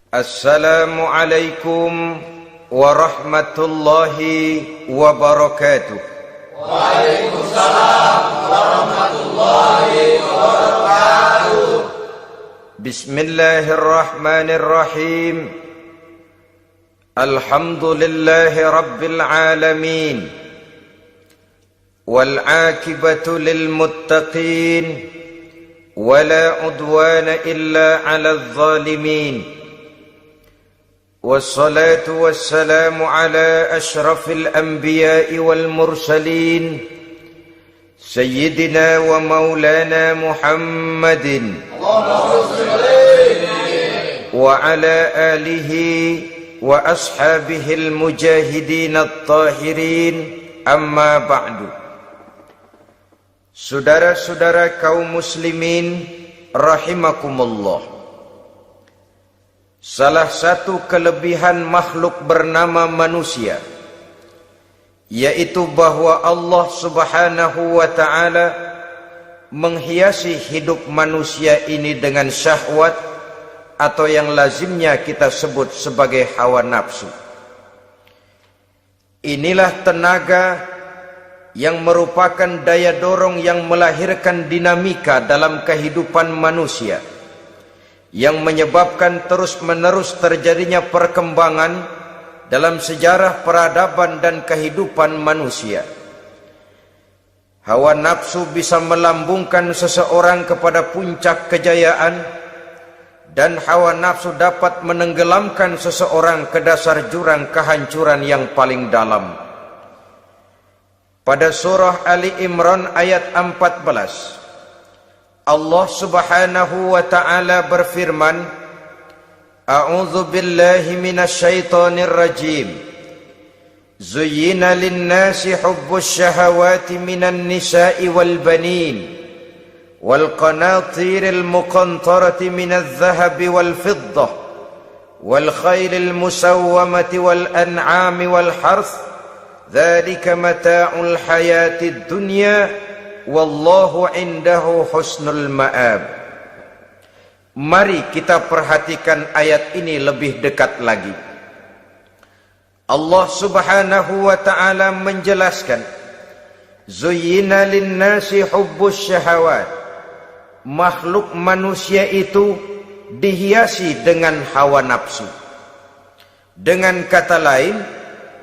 Assalamualaikum warahmatullahi wabarakatuh. Waalaikumsalam warahmatullahi wabarakatuh. Bismillahirrahmanirrahim. Alhamdulillahi rabbil alamin. Wal aqibatu lil muttaqin. Wala udwana illa 'alal zalimin. والصلاة والسلام على أشرف الأنبياء والمرسلين سيدنا ومولانا محمد وعلى آله وأصحابه المجاهدين الطاهرين أما بعد. Saudara-saudara kaum muslimin rahimakumullah. Salah satu kelebihan makhluk bernama manusia, yaitu bahwa Allah subhanahu wa ta'ala menghiasi hidup manusia ini dengan syahwat, atau yang lazimnya kita sebut sebagai hawa nafsu. Inilah tenaga yang merupakan daya dorong yang melahirkan dinamika dalam kehidupan manusia, yang menyebabkan terus-menerus terjadinya perkembangan dalam sejarah peradaban dan kehidupan manusia. Hawa nafsu bisa melambungkan seseorang kepada puncak kejayaan, dan hawa nafsu dapat menenggelamkan seseorang ke dasar jurang kehancuran yang paling dalam. Pada surah Ali Imran ayat 14, Allah subhanahu wa ta'ala berfirman, A'udzu billahi minasyaitonir rajim. Zuyyina lin-nasi hubbus syahawati minan nisa'i wal banin wal qanatiril muqantarati minadh dhahabi wal fiddah wal khaylil musawwamati wal an'ami wal harth. Dzalika mata'ul hayatid dunya wallahu indahu husnul ma'ab. Mari kita perhatikan ayat ini lebih dekat lagi. Allah subhanahu wa ta'ala menjelaskan, Zuyyina linnasi hubbus syahawat. Makhluk manusia itu dihiasi dengan hawa nafsu. Dengan kata lain,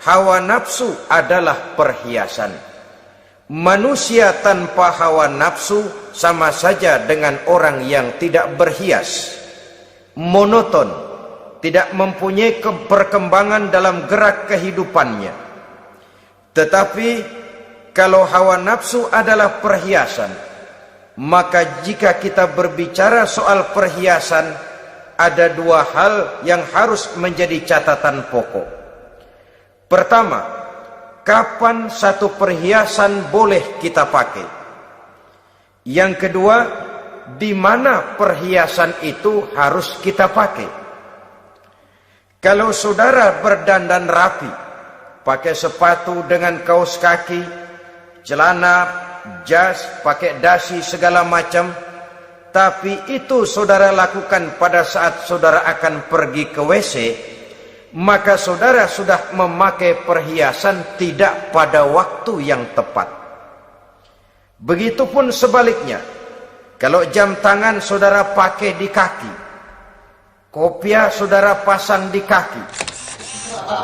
hawa nafsu adalah perhiasan. Manusia tanpa hawa nafsu sama saja dengan orang yang tidak berhias, monoton, tidak mempunyai perkembangan dalam gerak kehidupannya. Tetapi kalau hawa nafsu adalah perhiasan, maka jika kita berbicara soal perhiasan, ada dua hal yang harus menjadi catatan pokok. Pertama, kapan satu perhiasan boleh kita pakai? Yang kedua, di mana perhiasan itu harus kita pakai? Kalau saudara berdandan rapi, pakai sepatu dengan kaos kaki, celana, jas, pakai dasi segala macam, tapi itu saudara lakukan pada saat saudara akan pergi ke WC, maka saudara sudah memakai perhiasan tidak pada waktu yang tepat. Begitupun sebaliknya, kalau jam tangan saudara pakai di kaki, kopiah saudara pasang di kaki,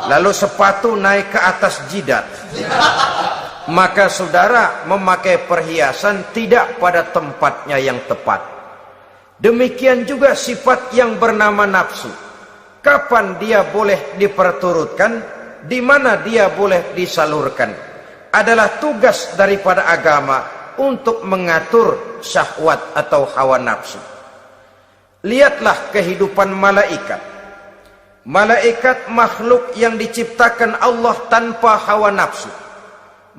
lalu sepatu naik ke atas jidat, maka saudara memakai perhiasan tidak pada tempatnya yang tepat. Demikian juga sifat yang bernama nafsu. Kapan dia boleh diperturutkan, di mana dia boleh disalurkan, adalah tugas daripada agama untuk mengatur syahwat atau hawa nafsu. Lihatlah kehidupan malaikat. Malaikat makhluk yang diciptakan Allah tanpa hawa nafsu.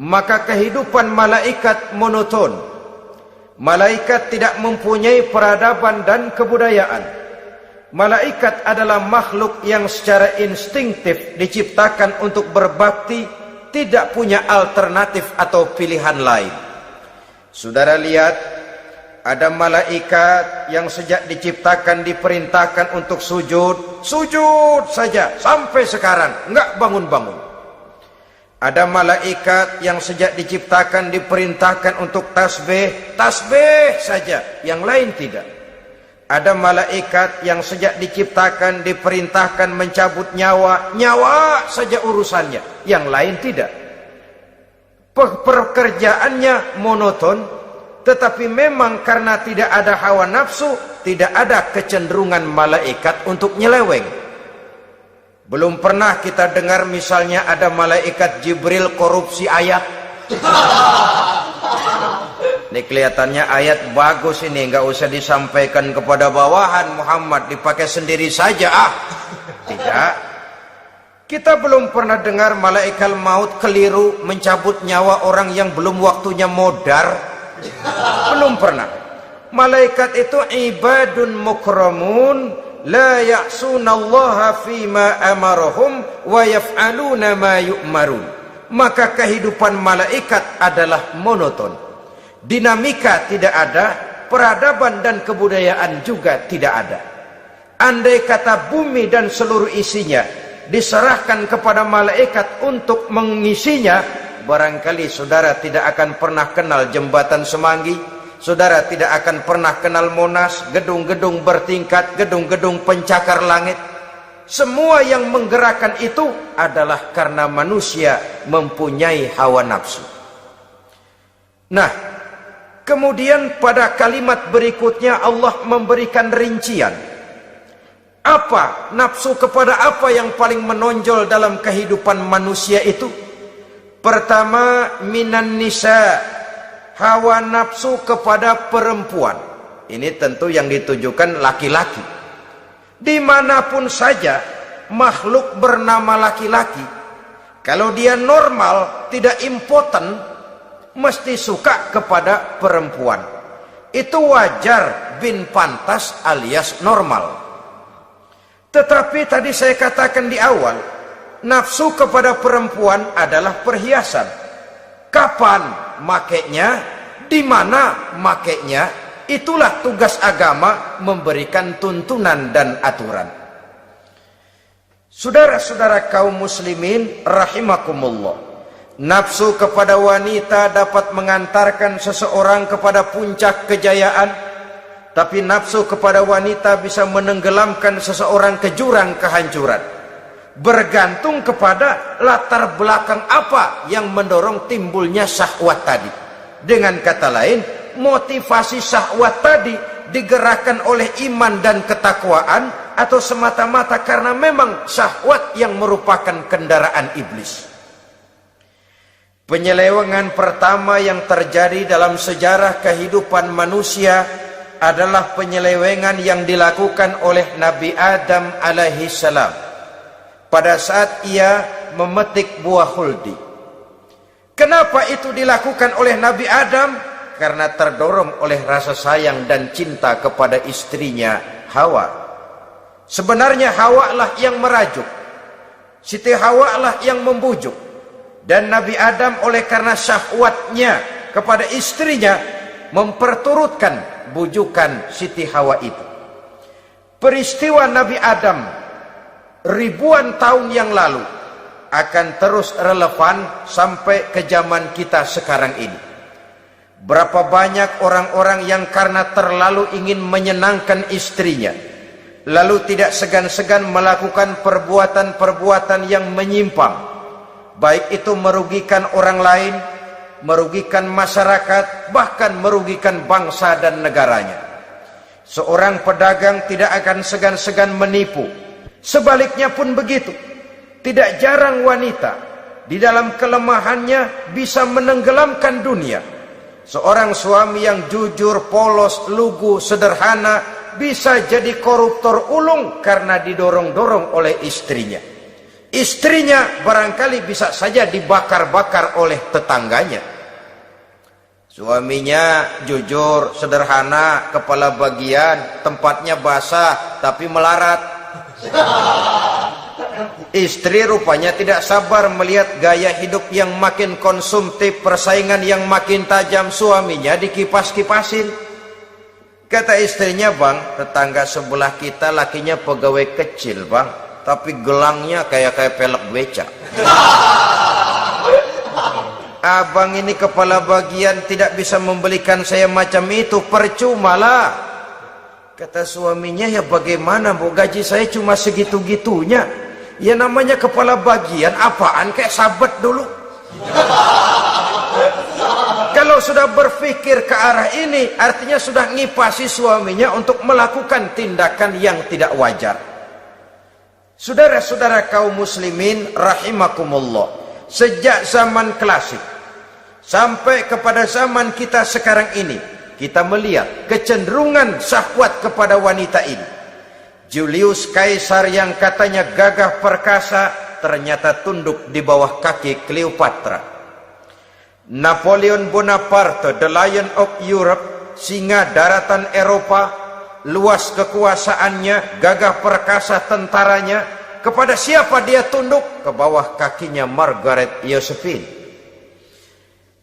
Maka kehidupan malaikat monoton. Malaikat tidak mempunyai peradaban dan kebudayaan. Malaikat adalah makhluk yang secara instingtif diciptakan untuk berbakti, tidak punya alternatif atau pilihan lain. Saudara lihat, Ada malaikat yang sejak diciptakan diperintahkan untuk sujud, sujud saja sampai sekarang, enggak bangun-bangun. Ada malaikat yang sejak diciptakan diperintahkan untuk tasbih, tasbih saja, yang lain tidak. Ada malaikat yang sejak diciptakan diperintahkan mencabut nyawa, nyawa saja urusannya, yang lain tidak. Pekerjaannya monoton. Tetapi memang karena tidak ada hawa nafsu, tidak ada kecenderungan malaikat untuk nyeleweng. Belum pernah kita dengar misalnya ada malaikat Jibril korupsi ayat. Ini kelihatannya ayat bagus ini, nggak usah disampaikan kepada bawahan Muhammad, dipakai sendiri saja. Tidak. Kita belum pernah dengar malaikat maut keliru mencabut nyawa orang yang belum waktunya modar. Belum pernah. Malaikat itu ibadun mukramun la ya'sunallaha fima amarahum wa yaf'aluna ma yu'marun. Maka kehidupan malaikat adalah monoton. Dinamika tidak ada, peradaban dan kebudayaan juga tidak ada. Andai kata bumi dan seluruh isinya diserahkan kepada malaikat untuk mengisinya, barangkali saudara tidak akan pernah kenal jembatan Semanggi, saudara tidak akan pernah kenal Monas, gedung-gedung bertingkat, gedung-gedung pencakar langit. Semua yang menggerakkan itu adalah karena manusia mempunyai hawa nafsu. Nah, kemudian pada kalimat berikutnya Allah memberikan rincian. Apa nafsu kepada apa yang paling menonjol dalam kehidupan manusia itu? Pertama, minan nisa, hawa nafsu kepada perempuan. Ini tentu yang ditujukan laki-laki. Dimanapun saja makhluk bernama laki-laki, kalau dia normal, tidak impoten, mesti suka kepada perempuan. Itu wajar, bin pantas alias normal. Tetapi tadi saya katakan di awal, nafsu kepada perempuan adalah perhiasan. Kapan makainya, di mana makainya, itulah tugas agama memberikan tuntunan dan aturan. Saudara-saudara kaum muslimin rahimakumullah, nafsu kepada wanita dapat mengantarkan seseorang kepada puncak kejayaan, tapi nafsu kepada wanita bisa menenggelamkan seseorang ke jurang kehancuran. Bergantung kepada latar belakang apa yang mendorong timbulnya syahwat tadi. Dengan kata lain, motivasi syahwat tadi digerakkan oleh iman dan ketakwaan, atau semata-mata karena memang syahwat yang merupakan kendaraan iblis. Penyelewengan pertama yang terjadi dalam sejarah kehidupan manusia adalah penyelewengan yang dilakukan oleh Nabi Adam alaihi salam pada saat ia memetik buah huldi. Kenapa itu dilakukan oleh Nabi Adam? Karena terdorong oleh rasa sayang dan cinta kepada istrinya Hawa. Sebenarnya Hawa lah yang merajuk, Siti Hawa lah yang membujuk, dan Nabi Adam oleh karena syahwatnya kepada istrinya memperturutkan bujukan Siti Hawa itu. Peristiwa Nabi Adam ribuan tahun yang lalu akan terus relevan sampai ke zaman kita sekarang ini. Berapa banyak orang-orang yang karena terlalu ingin menyenangkan istrinya, lalu tidak segan-segan melakukan perbuatan-perbuatan yang menyimpang, baik itu merugikan orang lain, merugikan masyarakat, bahkan merugikan bangsa dan negaranya. Seorang pedagang tidak akan segan-segan menipu. Sebaliknya pun begitu. Tidak jarang wanita di dalam kelemahannya bisa menenggelamkan dunia. Seorang suami yang jujur, polos, lugu, sederhana bisa jadi koruptor ulung karena didorong-dorong oleh istrinya. Istrinya barangkali bisa saja dibakar-bakar oleh tetangganya. Suaminya jujur, sederhana, kepala bagian, tempatnya basah tapi melarat. Istri rupanya tidak sabar melihat gaya hidup yang makin konsumtif, persaingan yang makin tajam. Suaminya dikipas-kipasin. Kata istrinya, bang, tetangga sebelah kita lakinya pegawai kecil, bang, tapi gelangnya kayak pelek beca. Abang ini kepala bagian tidak bisa membelikan saya macam itu, percuma lah. Kata suaminya, ya bagaimana bu, gaji saya cuma segitu-gitunya. Ya namanya kepala bagian, apaan, kayak sahabat dulu. Kalau sudah berpikir ke arah ini, artinya sudah ngipasi suaminya untuk melakukan tindakan yang tidak wajar. Saudara-saudara kaum muslimin rahimakumullah, sejak zaman klasik sampai kepada zaman kita sekarang ini, kita melihat kecenderungan syahwat kepada wanita ini. Julius Kaisar yang katanya gagah perkasa, ternyata tunduk di bawah kaki Cleopatra. Napoleon Bonaparte, the Lion of Europe, singa daratan Eropa, luas kekuasaannya, gagah perkasa tentaranya, kepada siapa dia tunduk? Ke bawah kakinya Margaret Josephine.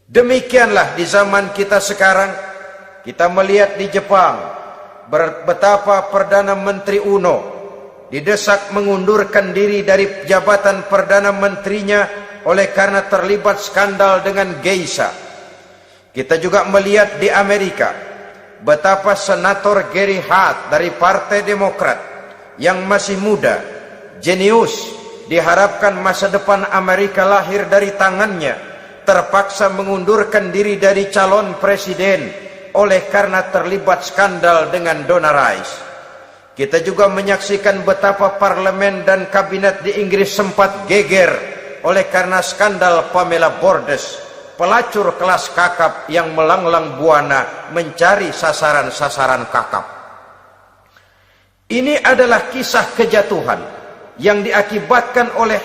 Demikianlah di zaman kita sekarang, kita melihat di Jepang, betapa Perdana Menteri Uno didesak mengundurkan diri dari jabatan Perdana Menterinya oleh karena terlibat skandal dengan geisha. Kita juga melihat di Amerika, betapa Senator Gary Hart dari Partai Demokrat yang masih muda, jenius, diharapkan masa depan Amerika lahir dari tangannya, terpaksa mengundurkan diri dari calon presiden oleh karena terlibat skandal dengan Donna Rice. Kita juga menyaksikan betapa parlemen dan kabinet di Inggris sempat geger oleh karena skandal Pamela Bordes, pelacur kelas kakap yang melanglang buana mencari sasaran-sasaran kakap. Ini adalah kisah kejatuhan yang diakibatkan oleh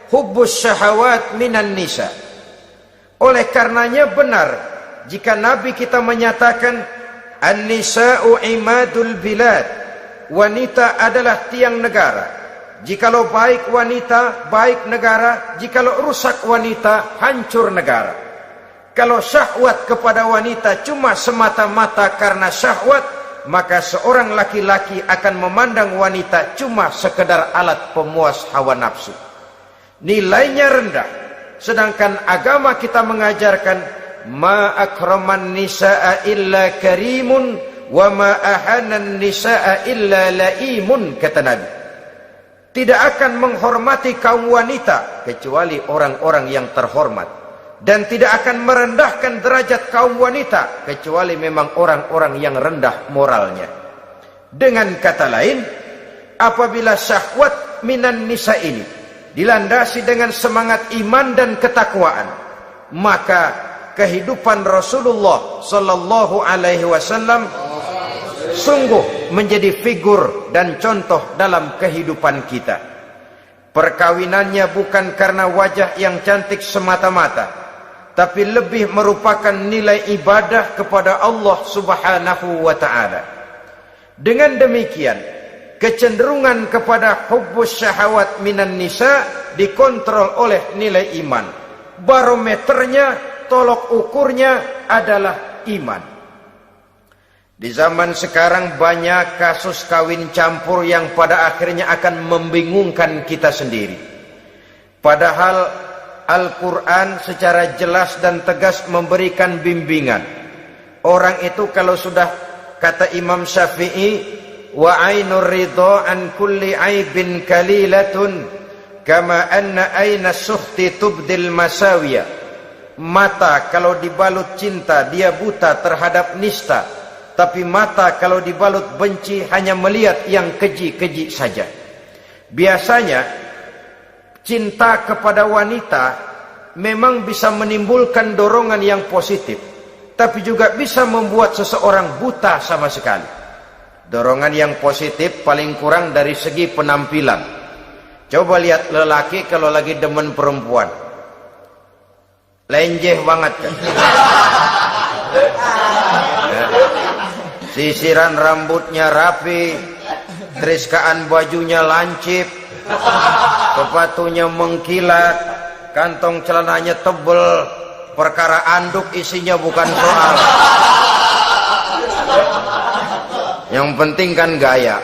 hubbus syahawat minan nisa. Oleh karenanya benar jika Nabi kita menyatakan an-nisa'u imadul bilad, wanita adalah tiang negara. Jikalau baik wanita, baik negara. Jikalau rusak wanita, hancur negara. Kalau syahwat kepada wanita cuma semata-mata karena syahwat, maka seorang laki-laki akan memandang wanita cuma sekedar alat pemuas hawa nafsu. Nilainya rendah. Sedangkan agama kita mengajarkan ma akraman nisaa illa karimun wa ma ahanan nisaa illa laimun, kata Nabi. Tidak akan menghormati kaum wanita kecuali orang-orang yang terhormat, dan tidak akan merendahkan derajat kaum wanita kecuali memang orang-orang yang rendah moralnya. Dengan kata lain, apabila syahwat minan nisa ini dilandasi dengan semangat iman dan ketakwaan, maka kehidupan Rasulullah sallallahu alaihi wasallam sungguh menjadi figur dan contoh dalam kehidupan kita. Perkawinannya bukan karena wajah yang cantik semata-mata, tapi lebih merupakan nilai ibadah kepada Allah Subhanahu wa ta'ala. Dengan demikian, kecenderungan kepada hubbus syahawat minan nisa dikontrol oleh nilai iman. Barometernya, tolok ukurnya adalah iman. Di zaman sekarang banyak kasus kawin campur yang pada akhirnya akan membingungkan kita sendiri. Padahal Al-Quran secara jelas dan tegas memberikan bimbingan. Orang itu kalau sudah, kata Imam Syafi'i, wa ainur ridha an kulli aibin kalilatun kama anna aina suhti tubdil masawiya. Mata kalau dibalut cinta dia buta terhadap nista, tapi mata kalau dibalut benci hanya melihat yang keji-keji saja. Biasanya cinta kepada wanita memang bisa menimbulkan dorongan yang positif, tapi juga bisa membuat seseorang buta sama sekali. Dorongan yang positif paling kurang dari segi penampilan. Coba lihat lelaki kalau lagi demen perempuan, lenjeh banget kan? Sisiran rambutnya rapi, teriskaan bajunya lancip, sepatunya mengkilat, kantong celananya tebel, perkara anduk isinya bukan soal. Yang penting kan gaya.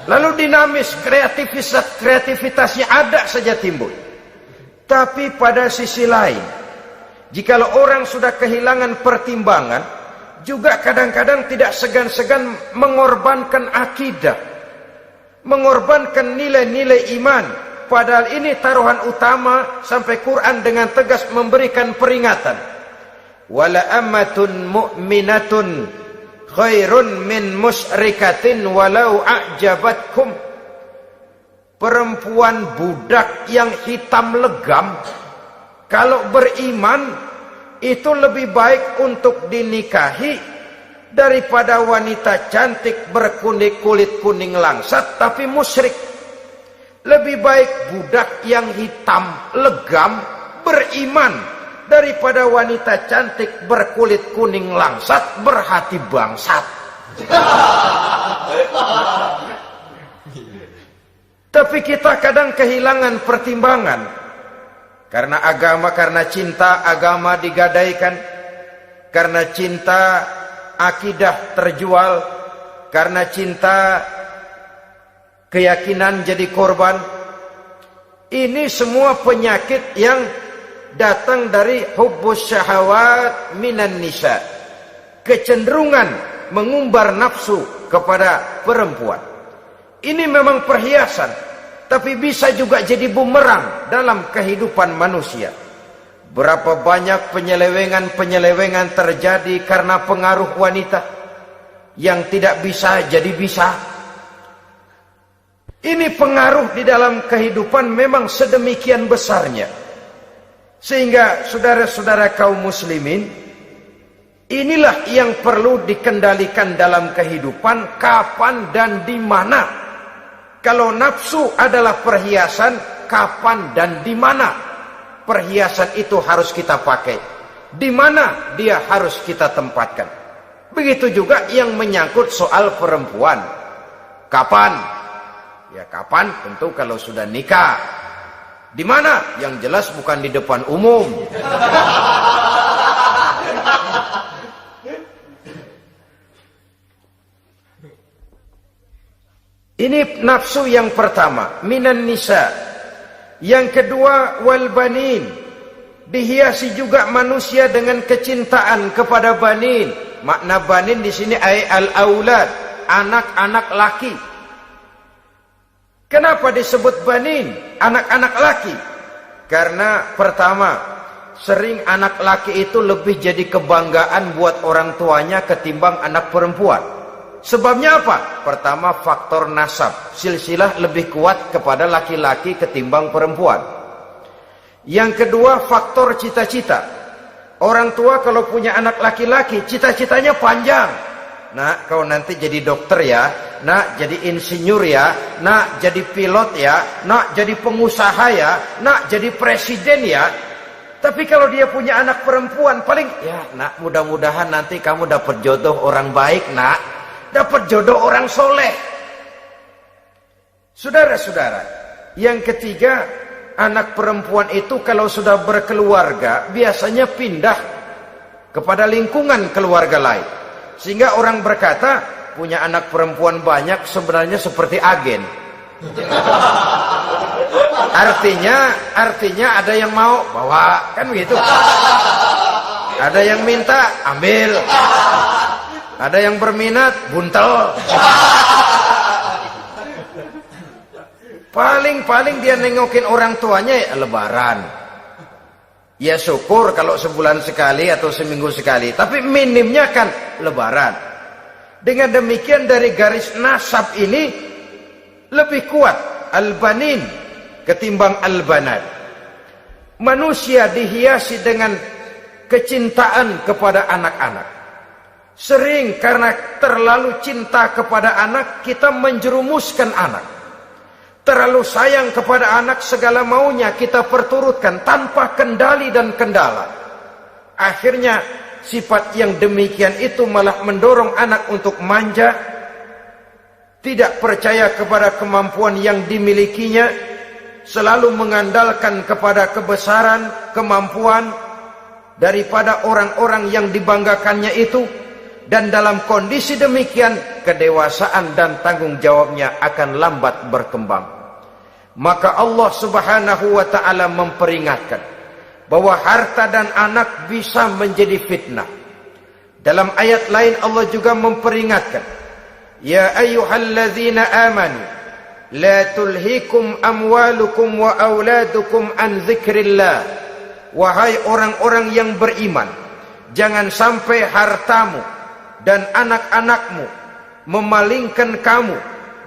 Lalu dinamis, kreativitasnya ada saja timbul. Tapi pada sisi lain, jikalau orang sudah kehilangan pertimbangan, juga kadang-kadang tidak segan-segan mengorbankan akidah, mengorbankan nilai-nilai iman. Padahal ini taruhan utama, sampai Quran dengan tegas memberikan peringatan. Wala ammatun mu'minatun khairun min musyrikatin walau a'jabatkum. Perempuan budak yang hitam legam, kalau beriman, itu lebih baik untuk dinikahi daripada wanita cantik berkulit kuning langsat tapi musyrik. Lebih baik budak yang hitam legam beriman daripada wanita cantik berkulit kuning langsat berhati bangsat. Tapi kita kadang kehilangan pertimbangan. Karena agama, karena cinta agama digadaikan. Karena cinta akidah terjual. Karena cinta keyakinan jadi korban. Ini semua penyakit yang datang dari hubbus syahawat minan nisa. Kecenderungan mengumbar nafsu kepada perempuan. Ini memang perhiasan, tapi bisa juga jadi bumerang dalam kehidupan manusia. Berapa banyak penyelewengan terjadi karena pengaruh wanita yang tidak bisa jadi bisa. Ini pengaruh di dalam kehidupan memang sedemikian besarnya. Sehingga saudara-saudara kaum muslimin, inilah yang perlu dikendalikan dalam kehidupan, kapan dan di mana. Kalau nafsu adalah perhiasan, kapan dan di mana perhiasan itu harus kita pakai, di mana dia harus kita tempatkan. Begitu juga yang menyangkut soal perempuan. Kapan? Ya kapan? Tentu kalau sudah nikah. Di mana? Yang jelas bukan di depan umum. Ini nafsu yang pertama, minan nisa. Yang kedua, wal banin. Dihiasi juga manusia dengan kecintaan kepada banin. Makna banin di sini ay al-aulad, anak-anak laki. Kenapa disebut banin, anak-anak laki? Karena pertama, sering anak laki itu lebih jadi kebanggaan buat orang tuanya ketimbang anak perempuan. Sebabnya apa? Pertama, faktor nasab, silsilah lebih kuat kepada laki-laki ketimbang perempuan. Yang kedua, faktor cita-cita. Orang tua kalau punya anak laki-laki, cita-citanya panjang. Nak, kau nanti jadi dokter ya. Nak, jadi insinyur ya. Nak, jadi pilot ya. Nak, jadi pengusaha ya. Nak, jadi presiden ya. Tapi kalau dia punya anak perempuan, paling, ya nak, mudah-mudahan nanti kamu dapat jodoh orang baik nak. Dapat jodoh orang soleh. Saudara-saudara, yang ketiga, anak perempuan itu kalau sudah berkeluarga, biasanya pindah kepada lingkungan keluarga lain. Sehingga orang berkata, punya anak perempuan banyak sebenarnya seperti agen. Artinya ada yang mau bawa, kan begitu. Ada yang minta, ambil. Ada yang berminat, buntel. Paling dia nengokin orang tuanya ya lebaran. Ya syukur kalau sebulan sekali atau seminggu sekali. Tapi minimnya kan lebaran. Dengan demikian dari garis nasab ini lebih kuat al-banin ketimbang al-banat. Manusia dihiasi dengan kecintaan kepada anak-anak. Sering karena terlalu cinta kepada anak, kita menjerumuskan anak. Terlalu sayang kepada anak, segala maunya kita perturutkan tanpa kendali dan kendala. Akhirnya sifat yang demikian itu malah mendorong anak untuk manja, tidak percaya kepada kemampuan yang dimilikinya, selalu mengandalkan kepada kebesaran, kemampuan daripada orang-orang yang dibanggakannya itu. Dan dalam kondisi demikian, kedewasaan dan tanggung jawabnya akan lambat berkembang. Maka Allah Subhanahu wa ta'ala memperingatkan bahwa harta dan anak bisa menjadi fitnah. Dalam ayat lain Allah juga memperingatkan, ya ayyuhalladzina amanu la tulhikum amwalukum wa auladukum an dzikrillah. Wahai orang-orang yang beriman, jangan sampai hartamu dan anak-anakmu memalingkan kamu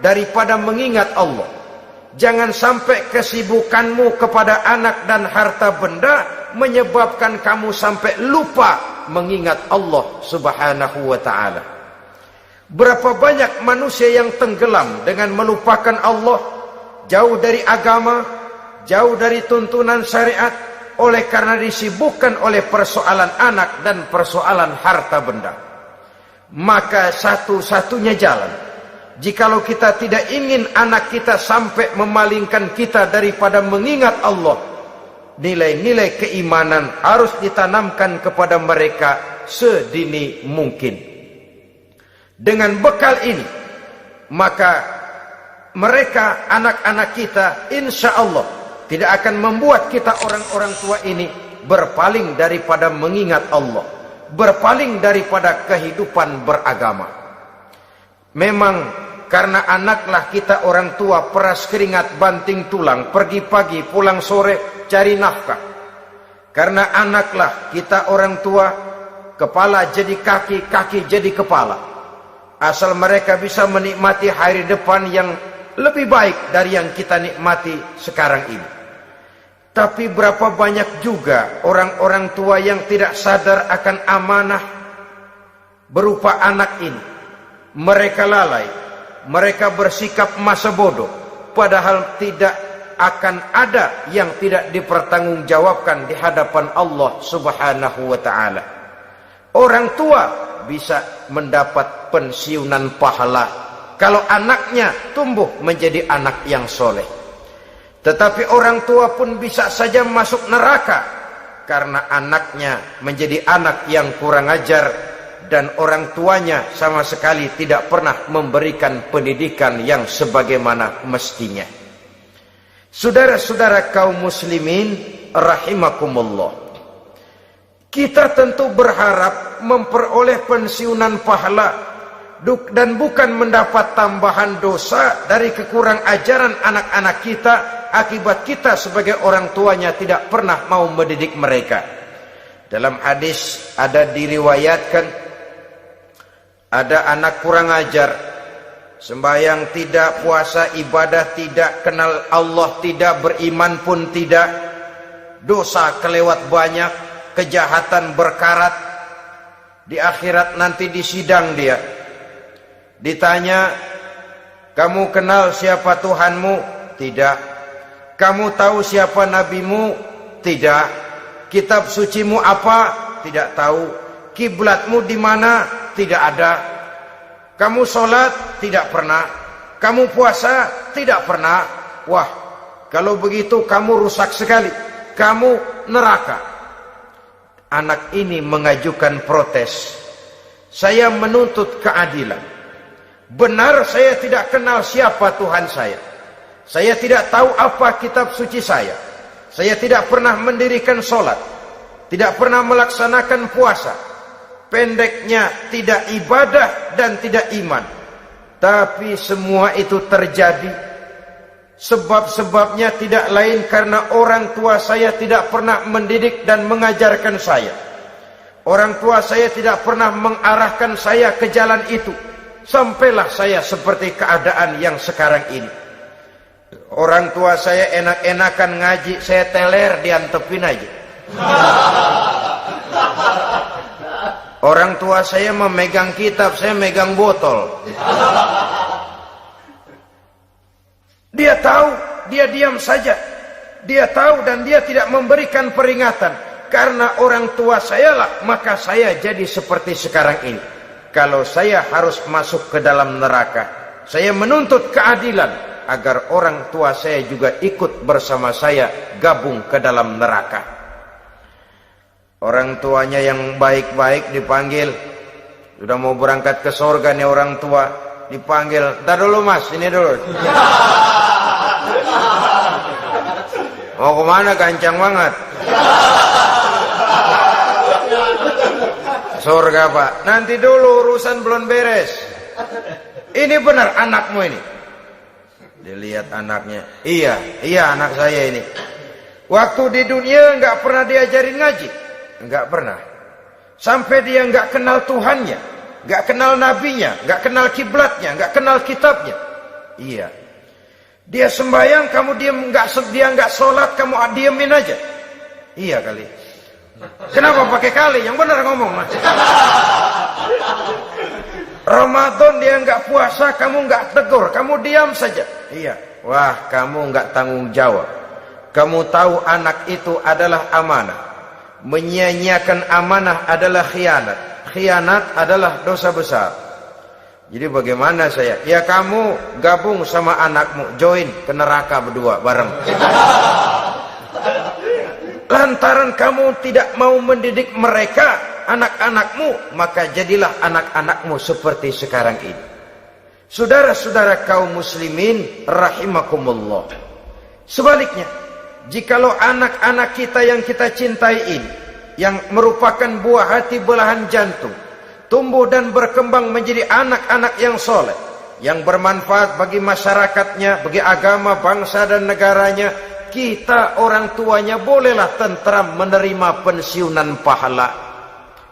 daripada mengingat Allah. Jangan sampai kesibukanmu kepada anak dan harta benda menyebabkan kamu sampai lupa mengingat Allah Subhanahu wa ta'ala. Berapa banyak manusia yang tenggelam dengan melupakan Allah, jauh dari agama, jauh dari tuntunan syariat, oleh karena disibukkan oleh persoalan anak dan persoalan harta benda. Maka satu-satunya jalan, jikalau kita tidak ingin anak kita sampai memalingkan kita daripada mengingat Allah, nilai-nilai keimanan harus ditanamkan kepada mereka sedini mungkin. Dengan bekal ini, maka mereka, anak-anak kita, insya Allah tidak akan membuat kita orang-orang tua ini berpaling daripada mengingat Allah, berpaling daripada kehidupan beragama. Memang karena anaklah kita orang tua peras keringat banting tulang, pergi pagi pulang sore cari nafkah. Karena anaklah kita orang tua kepala jadi kaki, kaki jadi kepala. Asal mereka bisa menikmati hari depan yang lebih baik dari yang kita nikmati sekarang ini. Tapi berapa banyak juga orang-orang tua yang tidak sadar akan amanah berupa anak ini. Mereka lalai, mereka bersikap masa bodoh, padahal tidak akan ada yang tidak dipertanggungjawabkan di hadapan Allah Subhanahu wa ta'ala. Orang tua bisa mendapat pensiunan pahala kalau anaknya tumbuh menjadi anak yang soleh. Tetapi orang tua pun bisa saja masuk neraka karena anaknya menjadi anak yang kurang ajar dan orang tuanya sama sekali tidak pernah memberikan pendidikan yang sebagaimana mestinya. Saudara-saudara kaum muslimin rahimakumullah, kita tentu berharap memperoleh pensiunan pahala dan bukan mendapat tambahan dosa dari kekurang ajaran anak-anak kita akibat kita sebagai orang tuanya tidak pernah mau mendidik mereka. Dalam hadis ada diriwayatkan, ada anak kurang ajar, sembahyang tidak, puasa ibadah tidak, kenal Allah tidak, beriman pun tidak, dosa kelewat banyak, kejahatan berkarat. Di akhirat nanti disidang dia, ditanya, kamu kenal siapa Tuhanmu? Tidak. Kamu tahu siapa nabimu? Tidak. Kitab sucimu apa? Tidak tahu. Kiblatmu di mana? Tidak ada. Kamu sholat? Tidak pernah. Kamu puasa? Tidak pernah. Wah, kalau begitu kamu rusak sekali. Kamu neraka. Anak ini mengajukan protes. Saya menuntut keadilan. Benar saya tidak kenal siapa Tuhan saya. Saya tidak tahu apa kitab suci saya. Saya tidak pernah mendirikan sholat, tidak pernah melaksanakan puasa. Pendeknya tidak ibadah dan tidak iman. Tapi semua itu terjadi sebab-sebabnya tidak lain karena orang tua saya tidak pernah mendidik dan mengajarkan saya. Orang tua saya tidak pernah mengarahkan saya ke jalan itu. Sampailah saya seperti keadaan yang sekarang ini. Orang tua saya enak-enakan ngaji, saya teler diantepin aja. Orang tua saya memegang kitab, saya megang botol. Dia tahu, dia diam saja. Dia tahu dan dia tidak memberikan peringatan. Karena orang tua saya lah, maka saya jadi seperti sekarang ini. Kalau saya harus masuk ke dalam neraka, saya menuntut keadilan agar orang tua saya juga ikut bersama saya gabung ke dalam neraka. Orang tuanya yang baik-baik dipanggil, sudah mau berangkat ke surga nih orang tua. dipanggil, "Ntar dulu mas, ini dulu." "Mau kemana, gancang banget?" "Surga pak." "Nanti dulu, urusan belum beres." "Ini benar anakmu ini?" Dilihat anaknya, iya anak saya ini. Waktu di dunia nggak pernah diajarin ngaji, nggak pernah. Sampai dia nggak kenal Tuhannya, nggak kenal nabinya, nggak kenal kiblatnya, nggak kenal kitabnya. Iya. Dia sembahyang, kamu diam, dia nggak sholat, kamu diemin aja. Iya kali. Kenapa pakai kali? Yang benar ngomong mas. Ramadan dia nggak puasa, kamu nggak tegur, kamu diam saja. Iya. Wah, kamu nggak tanggung jawab. Kamu tahu anak itu adalah amanah. Menyia-nyiakan amanah adalah khianat. Khianat adalah dosa besar. Jadi bagaimana saya? Ya kamu gabung sama anakmu, join ke neraka berdua bareng. Lantaran kamu tidak mau mendidik mereka, anak-anakmu, maka jadilah anak-anakmu seperti sekarang ini. Saudara-saudara kaum muslimin rahimakumullah. Sebaliknya, jikalau anak-anak kita yang kita cintai ini, yang merupakan buah hati belahan jantung, tumbuh dan berkembang menjadi anak-anak yang soleh, yang bermanfaat bagi masyarakatnya, bagi agama, bangsa dan negaranya, kita orang tuanya bolehlah tentram menerima pensiunan pahala.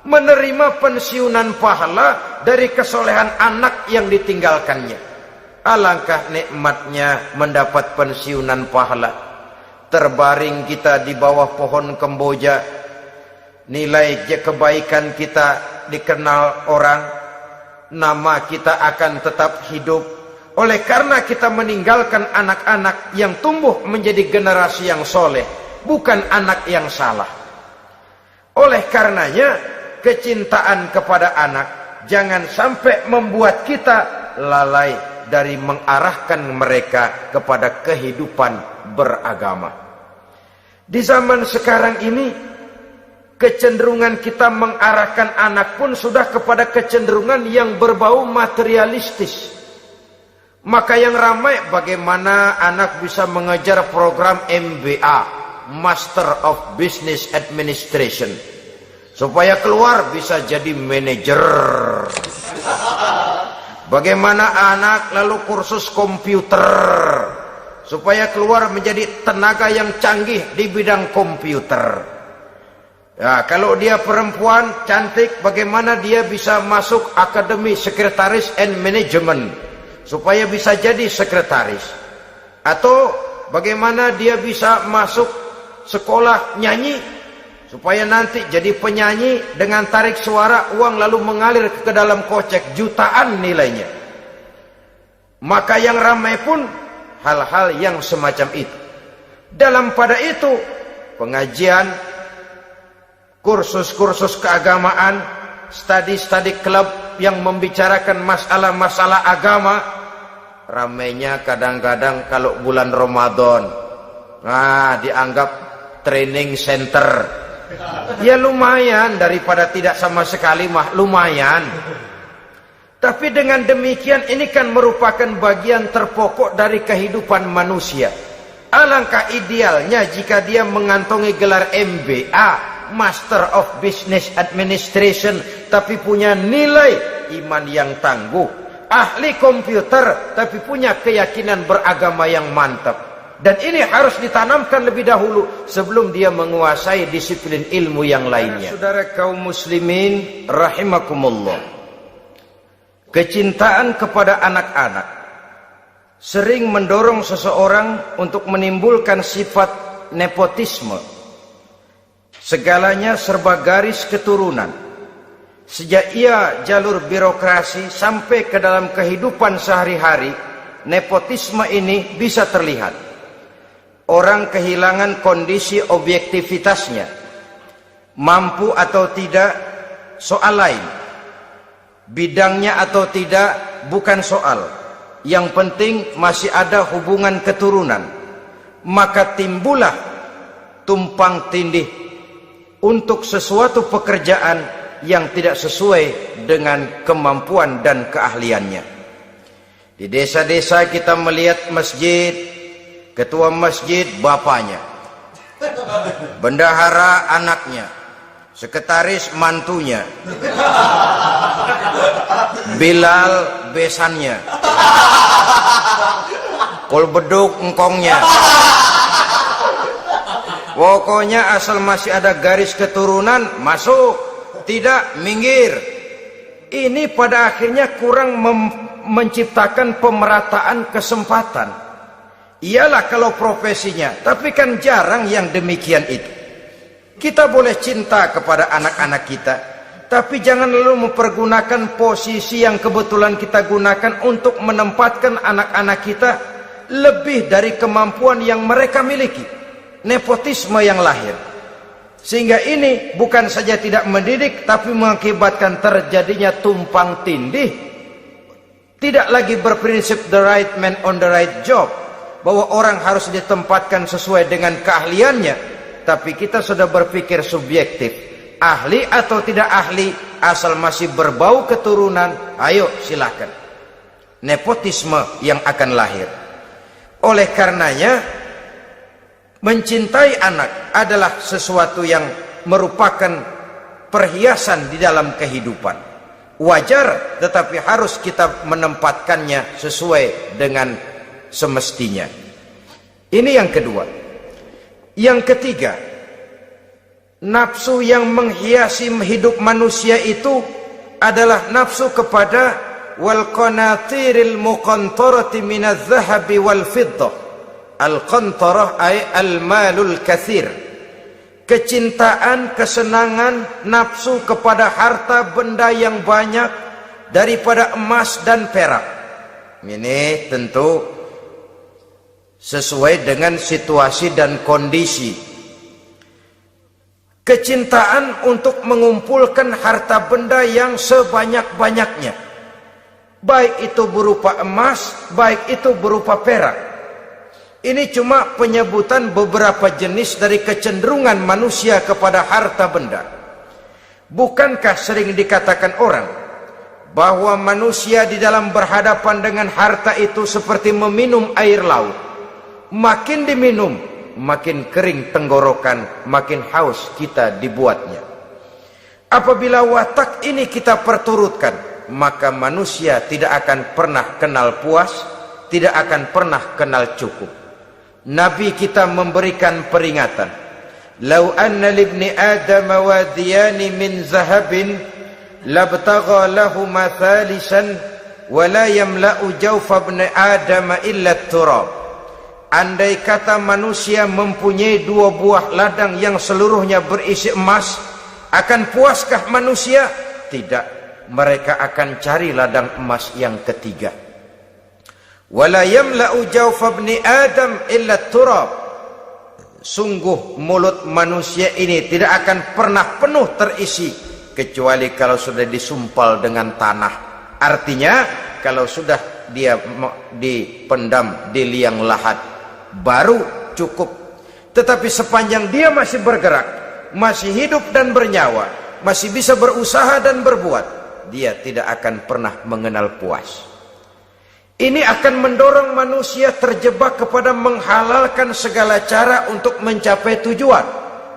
Menerima pensiunan pahala dari kesolehan anak yang ditinggalkannya. Alangkah nikmatnya mendapat pensiunan pahala. Terbaring kita di bawah pohon kemboja, nilai kebaikan kita dikenal orang, nama kita akan tetap hidup. Oleh karena kita meninggalkan anak-anak yang tumbuh menjadi generasi yang soleh, bukan anak yang salah. Oleh karenanya, kecintaan kepada anak jangan sampai membuat kita lalai dari mengarahkan mereka kepada kehidupan beragama. Di zaman sekarang ini, kecenderungan kita mengarahkan anak pun sudah kepada kecenderungan yang berbau materialistis. Maka yang ramai bagaimana anak bisa mengejar program MBA, Master of Business Administration, supaya keluar bisa jadi manajer. Bagaimana anak lalu kursus komputer, supaya keluar menjadi tenaga yang canggih di bidang komputer. Ya, kalau dia perempuan cantik, bagaimana dia bisa masuk akademi sekretaris and management, supaya bisa jadi sekretaris. Atau bagaimana dia bisa masuk sekolah nyanyi, supaya nanti jadi penyanyi dengan tarik suara, uang lalu mengalir ke dalam kocek jutaan nilainya. Maka yang ramai pun hal-hal yang semacam itu. Dalam pada itu, pengajian, kursus-kursus keagamaan, study club yang membicarakan masalah-masalah agama, ramainya kadang-kadang kalau bulan Ramadan, dianggap training center. Ya lumayan, daripada tidak sama sekali mah lumayan. Tapi dengan demikian ini kan merupakan bagian terpokok dari kehidupan manusia. Alangkah idealnya jika dia mengantongi gelar MBA, Master of Business Administration, tapi punya nilai iman yang tangguh, ahli komputer tapi punya keyakinan beragama yang mantap. Dan ini harus ditanamkan lebih dahulu sebelum dia menguasai disiplin ilmu yang lainnya. Saudara kaum muslimin rahimakumullah, kecintaan kepada anak-anak sering mendorong seseorang untuk menimbulkan sifat nepotisme. Segalanya serba garis keturunan. Sejak ia jalur birokrasi sampai ke dalam kehidupan sehari-hari, nepotisme ini bisa terlihat. Orang kehilangan kondisi objektivitasnya. Mampu atau tidak soal lain. Bidangnya atau tidak bukan soal. Yang penting masih ada hubungan keturunan. Maka timbullah tumpang tindih untuk sesuatu pekerjaan yang tidak sesuai dengan kemampuan dan keahliannya. Di desa-desa kita melihat masjid, ketua masjid bapaknya, bendahara anaknya, sekretaris mantunya, Bilal besannya, kul beduk engkongnya. Pokoknya asal masih ada garis keturunan, masuk, tidak, minggir. Ini pada akhirnya kurang menciptakan pemerataan kesempatan. Iyalah kalau profesinya, tapi kan jarang yang demikian itu. Kita boleh cinta kepada anak-anak kita, tapi jangan lalu mempergunakan posisi yang kebetulan kita gunakan untuk menempatkan anak-anak kita lebih dari kemampuan yang mereka miliki. Nepotisme yang lahir, sehingga ini bukan saja tidak mendidik, tapi mengakibatkan terjadinya tumpang tindih. Tidak lagi berprinsip the right man on the right job, bahwa orang harus ditempatkan sesuai dengan keahliannya, tapi kita sudah berpikir subjektif, ahli atau tidak ahli, asal masih berbau keturunan, ayo silakan. Nepotisme yang akan lahir. Oleh karenanya, mencintai anak adalah sesuatu yang merupakan perhiasan di dalam kehidupan. Wajar, tetapi harus kita menempatkannya sesuai dengan semestinya. Ini yang kedua. Yang ketiga, nafsu yang menghiasi hidup manusia itu adalah nafsu kepada wal qanatiril muqantarati minadz zahabi wal fiddah. Al-qantarah ay al-malul katsir. Kecintaan, kesenangan, nafsu kepada harta benda yang banyak daripada emas dan perak. Ini tentu sesuai dengan situasi dan kondisi. Kecintaan untuk mengumpulkan harta benda yang sebanyak-banyaknya, baik itu berupa emas, baik itu berupa perak. Ini cuma penyebutan beberapa jenis dari kecenderungan manusia kepada harta benda. Bukankah sering dikatakan orang bahwa manusia di dalam berhadapan dengan harta itu seperti meminum air laut. Makin diminum, makin kering tenggorokan, makin haus kita dibuatnya. Apabila watak ini kita perturutkan, maka manusia tidak akan pernah kenal puas, tidak akan pernah kenal cukup. Nabi kita memberikan peringatan, "Lau anna libni Adam wadiyani min zahabin labtagha lahu mathalisan wa la yamla'u jawfa ibni Adam illa turab." Andai kata manusia mempunyai dua buah ladang yang seluruhnya berisi emas, akan puaskah manusia? Tidak, mereka akan cari ladang emas yang ketiga. Wala yamla'u jawfa ibni Adam illa turab. Sungguh mulut manusia ini tidak akan pernah penuh terisi kecuali kalau sudah disumpal dengan tanah. Artinya kalau sudah dia dipendam di liang lahat baru cukup. Tetapi sepanjang dia masih bergerak, masih hidup dan bernyawa, masih bisa berusaha dan berbuat, dia tidak akan pernah mengenal puas. Ini akan mendorong manusia terjebak kepada menghalalkan segala cara untuk mencapai tujuan.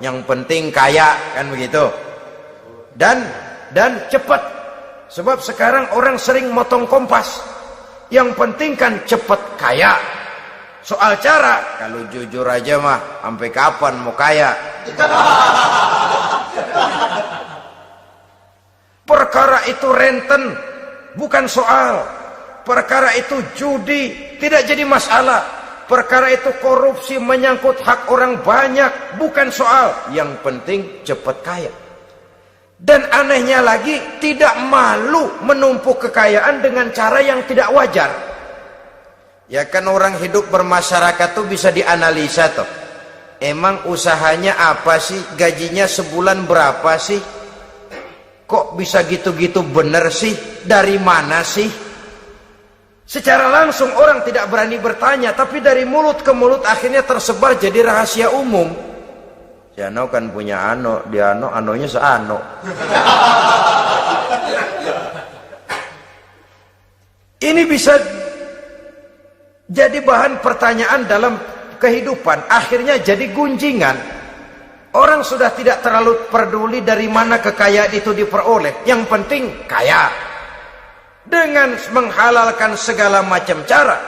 Yang penting kaya, kan begitu. Dan cepat. Sebab sekarang orang sering motong kompas. Yang penting kan cepat kaya. Soal cara, kalau jujur aja mah, sampai kapan mau kaya? Perkara itu renten, bukan soal. Perkara itu judi, tidak jadi masalah. Perkara itu korupsi menyangkut hak orang banyak, bukan soal. Yang penting cepat kaya. Dan anehnya lagi, tidak malu menumpuk kekayaan dengan cara yang tidak wajar. Ya kan orang hidup bermasyarakat tuh bisa dianalisa toh. Emang usahanya apa sih? Gajinya sebulan berapa sih? Kok bisa gitu-gitu bener sih? Dari mana sih? Secara langsung orang tidak berani bertanya, tapi dari mulut ke mulut akhirnya tersebar jadi rahasia umum. Si Ano kan punya ano, dia anonya seano. Ini bisa Jadi bahan pertanyaan dalam kehidupan, akhirnya jadi gunjingan. Orang sudah tidak terlalu peduli dari mana kekayaan itu diperoleh. Yang penting kaya. Dengan menghalalkan segala macam cara.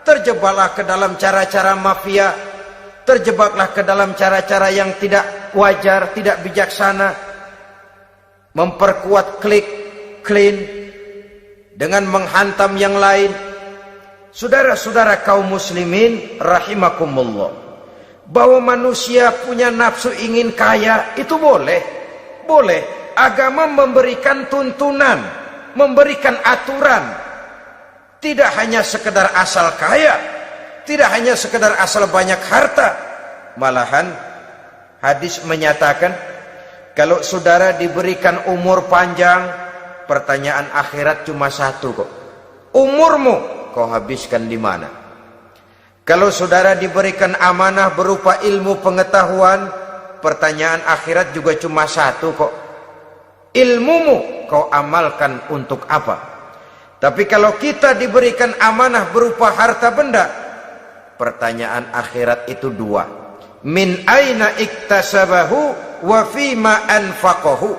Terjebaklah ke dalam cara-cara mafia. Terjebaklah ke dalam cara-cara yang tidak wajar, tidak bijaksana. Memperkuat klik, clean. Dengan menghantam yang lain. Saudara-saudara kaum muslimin rahimakumullah. Bahwa manusia punya nafsu ingin kaya, itu boleh. Boleh. Agama memberikan tuntunan, memberikan aturan. Tidak hanya sekedar asal kaya, tidak hanya sekedar asal banyak harta. Malahan hadis menyatakan, kalau saudara diberikan umur panjang, pertanyaan akhirat cuma satu kok. Umurmu kau habiskan di mana? Kalau saudara diberikan amanah berupa ilmu pengetahuan, pertanyaan akhirat juga cuma satu kok. Ilmumu kau amalkan untuk apa? Tapi kalau kita diberikan amanah berupa harta benda, pertanyaan akhirat itu dua. Min aina iktasabahu wa fima anfaqahu.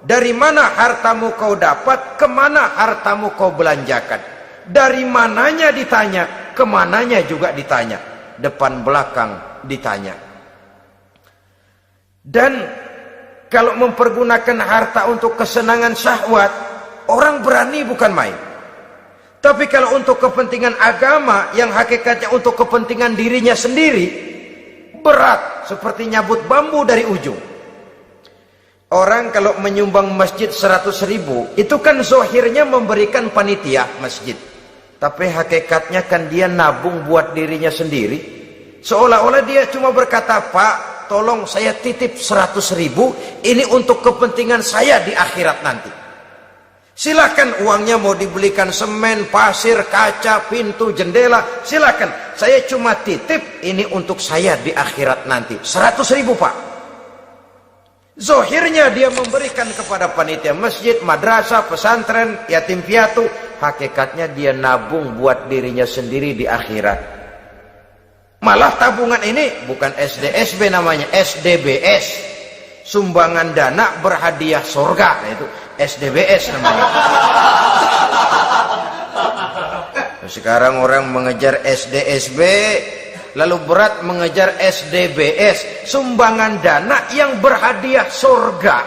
Dari mana hartamu kau dapat, kemana hartamu kau belanjakan. Dari mananya ditanya, kemananya juga ditanya, depan belakang ditanya. Dan kalau mempergunakan harta untuk kesenangan syahwat, orang berani bukan main. Tapi kalau untuk kepentingan agama, yang hakikatnya untuk kepentingan dirinya sendiri, berat seperti nyabut bambu dari ujung. Orang kalau menyumbang masjid 100.000, itu kan zohirnya memberikan panitia masjid. Tapi hakikatnya kan dia nabung buat dirinya sendiri. Seolah-olah dia cuma berkata, Pak, tolong saya titip 100.000, ini untuk kepentingan saya di akhirat nanti. Silakan uangnya mau dibelikan semen, pasir, kaca, pintu, jendela, silakan. Saya cuma titip, ini untuk saya di akhirat nanti. 100.000 Pak. Zohirnya dia memberikan kepada panitia masjid, madrasah, pesantren, yatim piatu. Hakikatnya dia nabung buat dirinya sendiri di akhirat. Malah tabungan ini bukan SDSB namanya, SDBS. Sumbangan dana berhadiah surga. Nah, itu SDBS namanya. Sekarang orang mengejar SDSB, lalu berat mengejar SDBS, sumbangan dana yang berhadiah surga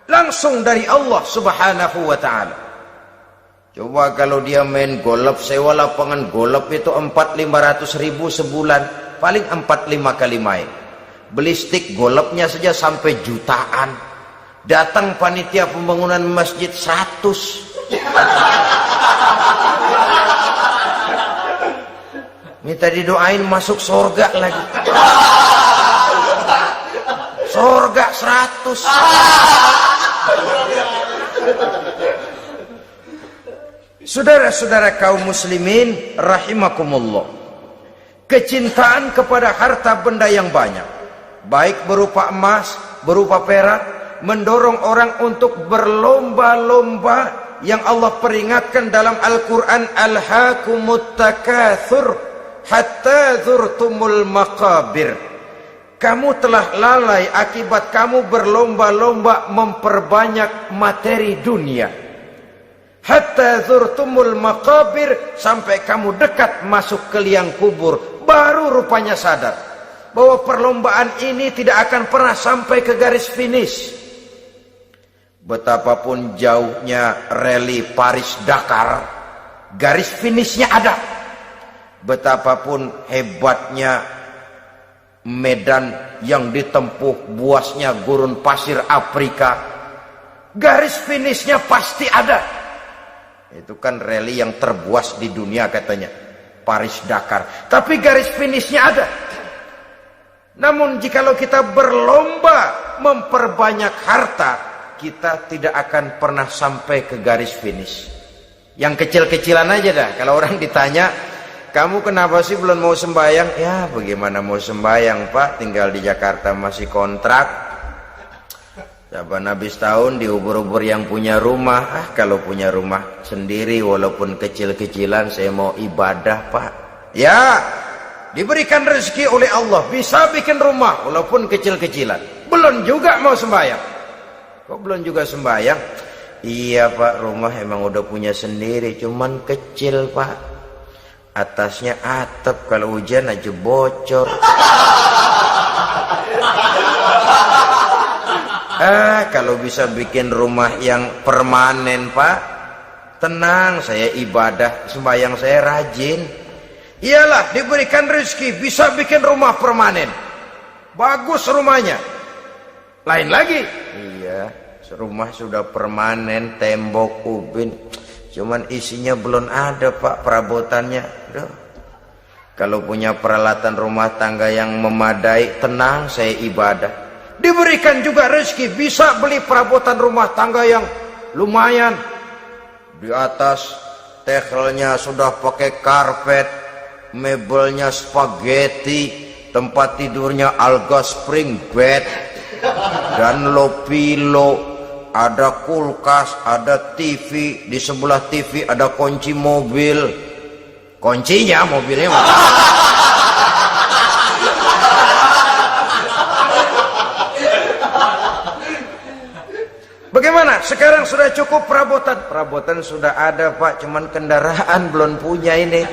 langsung dari Allah Subhanahu wa ta'ala. Coba kalau dia main golf, sewa lapangan golf itu 400-500 ribu sebulan, paling 4-5 kali main. Beli stick golfnya saja sampai jutaan. Datang panitia pembangunan masjid 100. Minta didoain masuk surga lagi. Surga 100. Saudara-saudara kaum muslimin rahimakumullah. Kecintaan kepada harta benda yang banyak, baik berupa emas, berupa perak, mendorong orang untuk berlomba-lomba yang Allah peringatkan dalam Al-Quran, Alhaakumut takatsur hatta zurtumul maqabir. Kamu telah lalai akibat kamu berlomba-lomba memperbanyak materi dunia. Hatta zurtumul maqabir, sampai kamu dekat masuk ke liang kubur, baru rupanya sadar bahwa perlombaan ini tidak akan pernah sampai ke garis finish. Betapapun jauhnya rally Paris-Dakar, garis finishnya ada. Betapapun hebatnya medan yang ditempuh, buasnya gurun pasir Afrika, garis finishnya pasti ada. Itu kan rally yang terbuas di dunia katanya, Paris-Dakar. Tapi garis finishnya ada. Namun jikalau kita berlomba memperbanyak harta, kita tidak akan pernah sampai ke garis finish. Yang kecil-kecilan aja dah. Kalau orang ditanya, kamu kenapa sih belum mau sembahyang? Ya bagaimana mau sembahyang Pak, tinggal di Jakarta masih kontrak. Saban habis tahun diubur-ubur yang punya rumah. Kalau punya rumah sendiri walaupun kecil-kecilan, saya mau ibadah Pak. Ya, diberikan rezeki oleh Allah, bisa bikin rumah walaupun kecil-kecilan. Belum juga mau sembahyang. Kok belum juga sembahyang? Iya Pak, rumah emang udah punya sendiri, cuman kecil Pak. Atasnya atap, kalau hujan aja bocor. Kalau bisa bikin rumah yang permanen Pak, tenang, saya ibadah, sembahyang saya rajin. Iyalah, diberikan rezeki bisa bikin rumah permanen, bagus rumahnya. Lain lagi, iya, rumah sudah permanen, tembok, ubin, cuman isinya belum ada Pak, perabotannya. Duh. Kalau punya peralatan rumah tangga yang memadai, tenang, saya ibadah. Diberikan juga rezeki bisa beli perabotan rumah tangga yang lumayan. Di atas tehelnya sudah pakai karpet, mebelnya spaghetti, tempat tidurnya alga spring bed dan low pillow, ada kulkas, ada TV, di sebelah TV ada kunci mobil. Kuncinya mobilnya mana? Bagaimana? Sekarang sudah cukup perabotan. Perabotan sudah ada Pak, cuman kendaraan belum punya ini.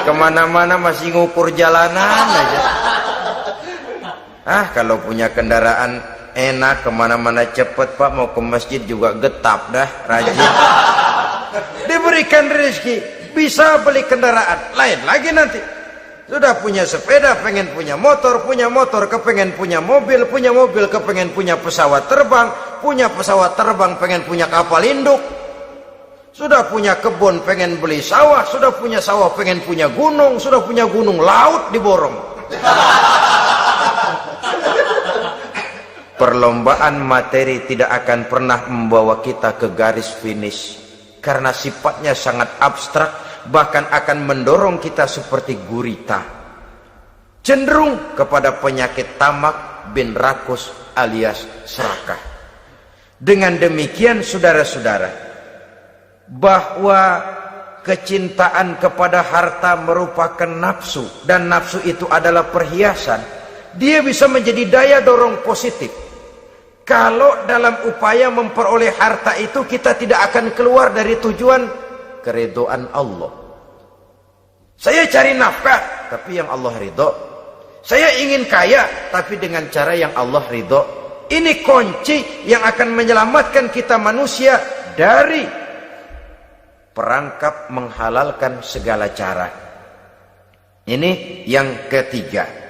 Kemana-mana masih ngukur jalanan aja. Kalau punya kendaraan enak, kemana-mana cepet Pak, mau ke masjid juga getap dah, rajin. Diberikan rezeki, bisa beli kendaraan. Lain lagi nanti. Sudah punya sepeda, pengen punya motor, kepengen punya mobil, kepengen punya pesawat terbang, pengen punya kapal induk. Sudah punya kebun, pengen beli sawah, sudah punya sawah, pengen punya gunung, sudah punya gunung, laut diborong. Perlombaan materi tidak akan pernah membawa kita ke garis finish, karena sifatnya sangat abstrak, bahkan akan mendorong kita seperti gurita, cenderung kepada penyakit tamak bin rakus alias serakah. Dengan demikian saudara-saudara, bahwa kecintaan kepada harta merupakan nafsu, dan nafsu itu adalah perhiasan, dia bisa menjadi daya dorong positif. Kalau dalam upaya memperoleh harta itu kita tidak akan keluar dari tujuan keridhaan Allah. Saya cari nafkah, tapi yang Allah ridho. Saya ingin kaya, tapi dengan cara yang Allah ridho. Ini kunci yang akan menyelamatkan kita manusia dari perangkap menghalalkan segala cara. Ini yang ketiga.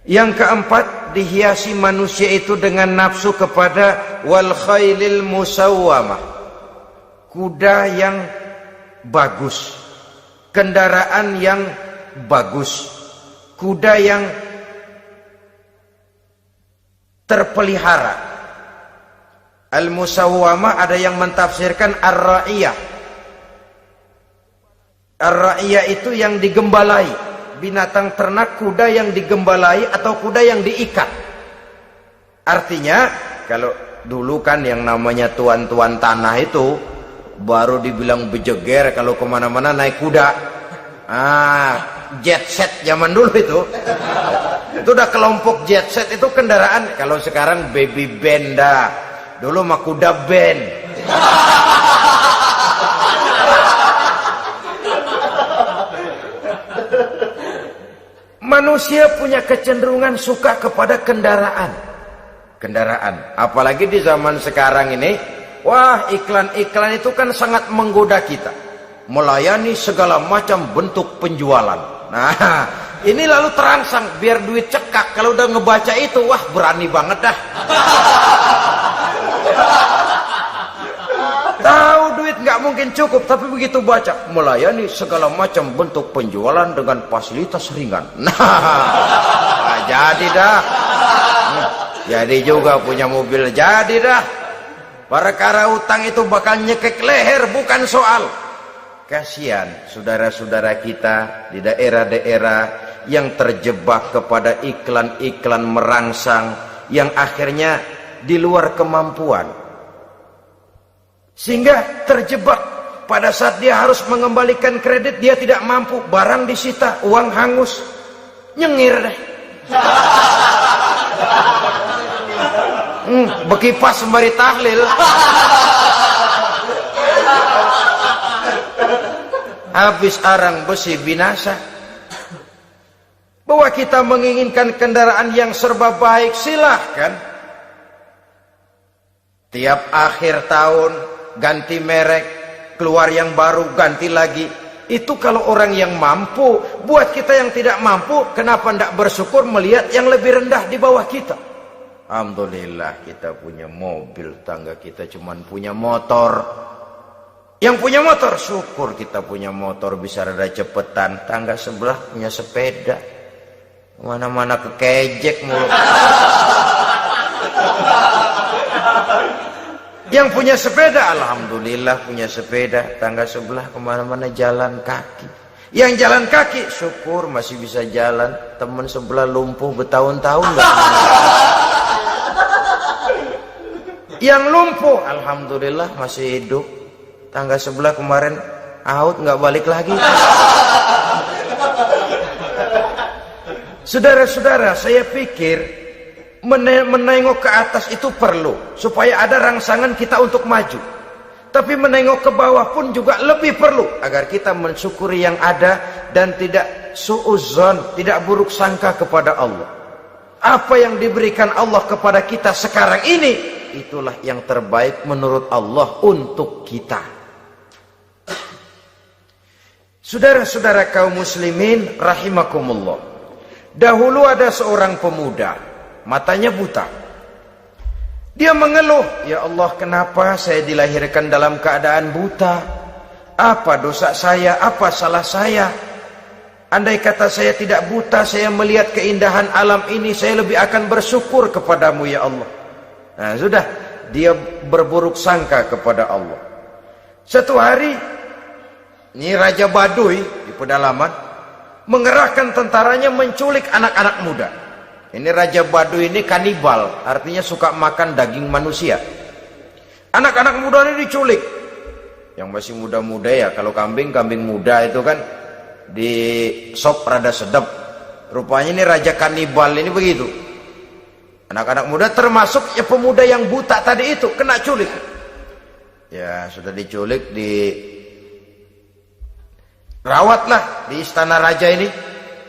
Yang keempat, dihiasi manusia itu dengan nafsu kepada wal khailil musawwamah, kuda yang bagus, kendaraan yang bagus, kuda yang terpelihara. Al-musawwamah ada yang mentafsirkan ar-ra'iyah. Ar-ra'iyah itu yang digembalai, binatang ternak, kuda yang digembalai atau kuda yang diikat. Artinya, kalau dulu kan yang namanya tuan-tuan tanah itu baru dibilang bejeger kalau kemana-mana naik kuda. Jet set zaman dulu itu udah kelompok jet set, itu kendaraan. Kalau sekarang baby band dah, dulu mah kuda band. Manusia punya kecenderungan suka kepada kendaraan, apalagi di zaman sekarang ini. Wah, iklan-iklan itu kan sangat menggoda kita, melayani segala macam bentuk penjualan. Nah, ini lalu terangsang biar duit cekak. Kalau udah ngebaca itu, wah berani banget dah. Tahu duit nggak mungkin cukup, tapi begitu baca melayani segala macam bentuk penjualan dengan fasilitas ringan. Nah, jadi dah. Jadi juga punya mobil, jadi dah. Perkara utang itu bakal nyekek leher, bukan soal. Kasihan saudara-saudara kita di daerah-daerah yang terjebak kepada iklan-iklan merangsang, yang akhirnya di luar kemampuan, sehingga terjebak pada saat dia harus mengembalikan kredit, dia tidak mampu, barang disita, uang hangus, nyengir deh. Bekipas sembari tahlil. Habis arang besi binasa. Bahwa kita menginginkan kendaraan yang serba baik, silahkan. Tiap akhir tahun ganti merek, keluar yang baru, ganti lagi. Itu kalau orang yang mampu. Buat kita yang tidak mampu, kenapa tidak bersyukur melihat yang lebih rendah di bawah kita? Alhamdulillah kita punya mobil, tangga kita cuman punya motor. Yang punya motor, syukur kita punya motor bisa rada cepetan. Tangga sebelah punya sepeda, mana-mana kekejek mulu. Yang punya sepeda, alhamdulillah punya sepeda. Tangga sebelah kemana-mana jalan kaki. Yang jalan kaki, syukur masih bisa jalan. Teman sebelah lumpuh bertahun-tahun gak. Yang lumpuh, alhamdulillah masih hidup. Tangga sebelah kemarin out nggak balik lagi. Saudara-saudara, saya pikir menengok ke atas itu perlu supaya ada rangsangan kita untuk maju. Tapi menengok ke bawah pun juga lebih perlu agar kita mensyukuri yang ada dan tidak suudzon, tidak buruk sangka kepada Allah. Apa yang diberikan Allah kepada kita sekarang ini, itulah yang terbaik menurut Allah untuk kita. Saudara-saudara kaum muslimin rahimakumullah. Dahulu ada seorang pemuda, matanya buta. Dia mengeluh, "Ya Allah, kenapa saya dilahirkan dalam keadaan buta? Apa dosa saya? Apa salah saya? Andai kata saya tidak buta, saya melihat keindahan alam ini, saya lebih akan bersyukur kepadamu ya Allah." Nah, sudah dia berburuk sangka kepada Allah. Satu hari ini Raja Baduy di pedalaman mengerahkan tentaranya menculik anak-anak muda. Ini Raja Baduy ini kanibal, artinya suka makan daging manusia. Anak-anak muda ini diculik. Yang masih muda-muda ya, kalau kambing muda itu kan di sop rada sedap. Rupanya ini Raja kanibal ini begitu. Anak-anak muda termasuk ya pemuda yang buta tadi itu kena culik. Ya sudah diculik, rawatlah di istana raja ini,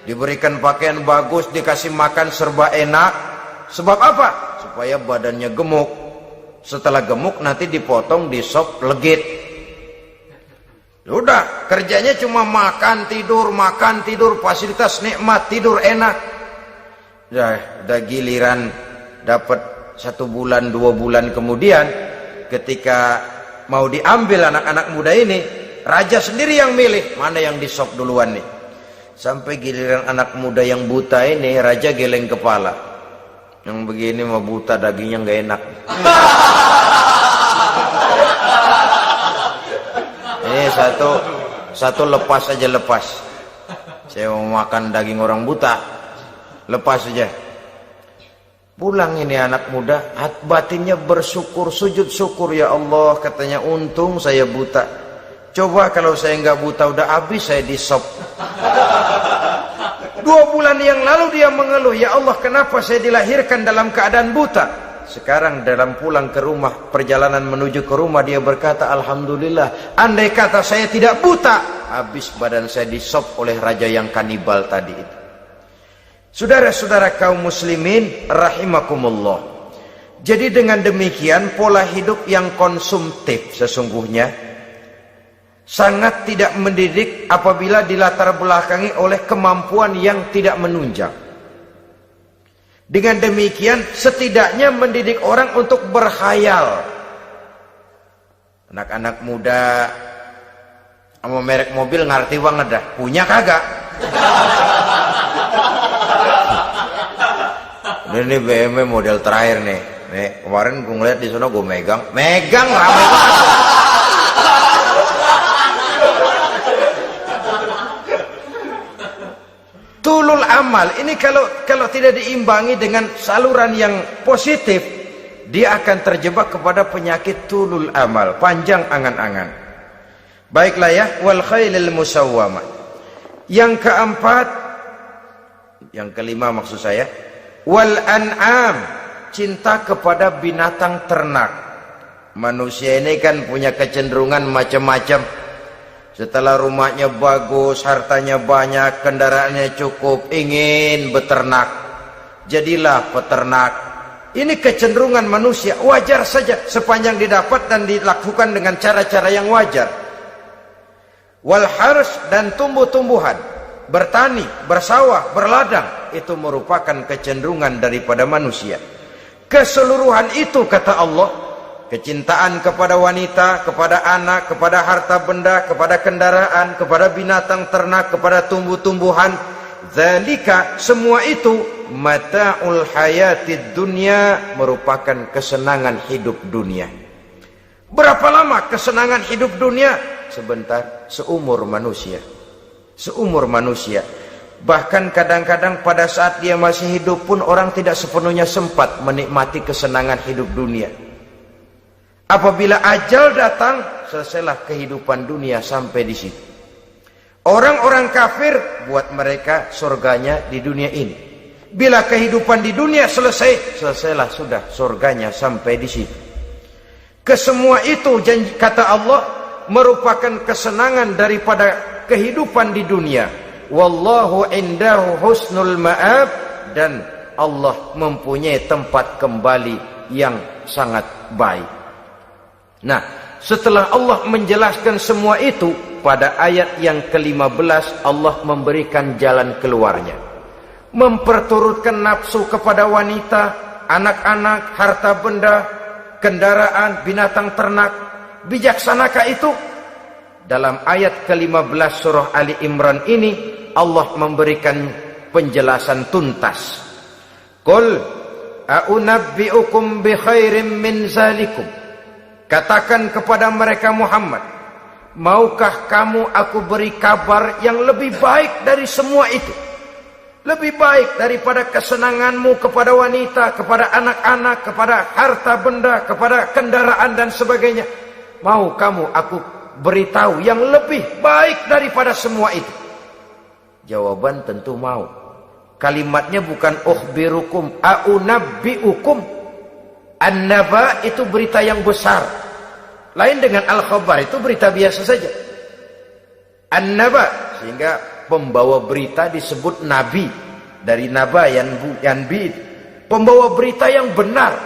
diberikan pakaian bagus, dikasih makan serba enak. Sebab apa? Supaya badannya gemuk. Setelah gemuk nanti dipotong di sop legit. Udah kerjanya cuma makan tidur, fasilitas nikmat, tidur enak. Udah giliran dapat 1 bulan 2 bulan kemudian, ketika mau diambil anak-anak muda ini, raja sendiri yang milih mana yang disop duluan nih. Sampai giliran anak muda yang buta ini, raja geleng kepala. Yang begini mah buta, dagingnya nggak enak. Ini satu lepas aja, lepas. Saya mau makan daging orang buta, lepas aja. Pulang ini anak muda, batinnya bersyukur, sujud syukur, ya Allah, katanya, untung saya buta. Coba kalau saya nggak buta udah habis saya disop. 2 bulan yang lalu dia mengeluh, ya Allah, kenapa saya dilahirkan dalam keadaan buta? Sekarang dalam pulang ke rumah, perjalanan menuju ke rumah, dia berkata, alhamdulillah, andai kata saya tidak buta, habis badan saya disop oleh raja yang kanibal tadi itu. Saudara-saudara kaum muslimin rahimakumullah. Jadi dengan demikian pola hidup yang konsumtif sesungguhnya sangat tidak mendidik apabila dilatar belakangi oleh kemampuan yang tidak menunjang. Dengan demikian setidaknya mendidik orang untuk berkhayal. Anak-anak muda sama merek mobil ngerti banget dah, punya kagak? Ini BMW model terakhir nih. Nih, kemarin gue ngeliat di sana, gue megang ramai banget. Tulul amal ini kalau tidak diimbangi dengan saluran yang positif, dia akan terjebak kepada penyakit tulul amal, panjang angan-angan. Baiklah ya, wal khailil musawwamah. Yang keempat, yang kelima maksud saya, wal an'am, cinta kepada binatang ternak. Manusia ini kan punya kecenderungan macam-macam. Setelah rumahnya bagus, hartanya banyak, kendaraannya cukup, ingin beternak. Jadilah peternak. Ini kecenderungan manusia, wajar saja sepanjang didapat dan dilakukan dengan cara-cara yang wajar. Wal hars, dan tumbuh-tumbuhan, bertani, bersawah, berladang, itu merupakan kecenderungan daripada manusia. Keseluruhan itu kata Allah, kecintaan kepada wanita, kepada anak, kepada harta benda, kepada kendaraan, kepada binatang ternak, kepada tumbuh-tumbuhan, zalika, semua itu mata'ul hayatid dunya, merupakan kesenangan hidup dunia. Berapa lama kesenangan hidup dunia? Sebentar, seumur manusia. Seumur manusia. Bahkan kadang-kadang pada saat dia masih hidup pun orang tidak sepenuhnya sempat menikmati kesenangan hidup dunia. Apabila ajal datang, selesailah kehidupan dunia sampai di situ. Orang-orang kafir, buat mereka surganya di dunia ini. Bila kehidupan di dunia selesai, selesailah sudah surganya sampai di situ. Kesemua itu, kata Allah, merupakan kesenangan daripada kehidupan di dunia. Wallahu indahu husnul ma'ab, dan Allah mempunyai tempat kembali yang sangat baik. Nah, setelah Allah menjelaskan semua itu, pada ayat yang ke-15 Allah memberikan jalan keluarnya. Memperturutkan nafsu kepada wanita, anak-anak, harta benda, kendaraan, binatang ternak. Bijaksanakah itu? Dalam ayat ke-15 surah Ali Imran ini Allah memberikan penjelasan tuntas. Qul a'unabbi'ukum bi khairim min zalikum. Katakan kepada mereka Muhammad, maukah kamu aku beri kabar yang lebih baik dari semua itu? Lebih baik daripada kesenanganmu kepada wanita, kepada anak-anak, kepada harta benda, kepada kendaraan dan sebagainya. Mau kamu aku beritahu yang lebih baik daripada semua itu? Jawaban tentu mau. Kalimatnya bukan ukhbirukum, a'unabbi'ukum. An-naba itu berita yang besar. Lain dengan al-khabar, itu berita biasa saja. An-naba, sehingga pembawa berita disebut nabi. Dari naba yanbi, pembawa berita yang benar.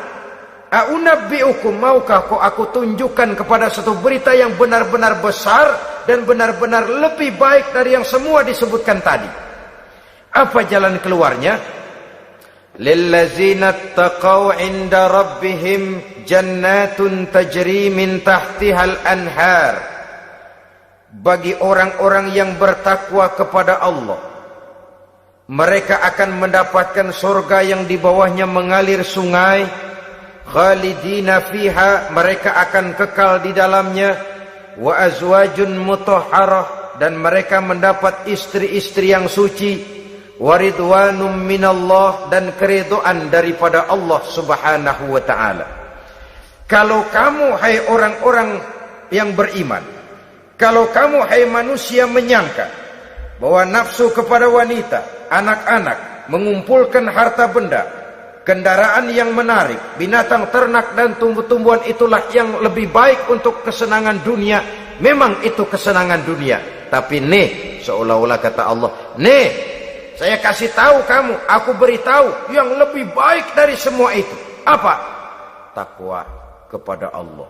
A'unabbi'ukum, maukah aku tunjukkan kepada satu berita yang benar-benar besar dan benar-benar lebih baik dari yang semua disebutkan tadi. Apa jalan keluarnya? Lillazina taqaw 'inda rabbihim jannatun tajri min tahtihal anhar. Bagi orang-orang yang bertakwa kepada Allah, mereka akan mendapatkan surga yang di bawahnya mengalir sungai. Khalidina fiha, mereka akan kekal di dalamnya. Wa azwajun mutahharah, dan mereka mendapat istri-istri yang suci. Waridwanum minallah, dan keridhaan daripada Allah subhanahu wa ta'ala. Kalau kamu hai orang-orang yang beriman, kalau kamu hai manusia menyangka bahwa nafsu kepada wanita, anak-anak, mengumpulkan harta benda, kendaraan yang menarik, binatang ternak dan tumbuh-tumbuhan itulah yang lebih baik untuk kesenangan dunia, memang itu kesenangan dunia. Tapi nih, seolah-olah kata Allah, nih saya kasih tahu kamu, aku beritahu yang lebih baik dari semua itu. Apa? Takwa kepada Allah.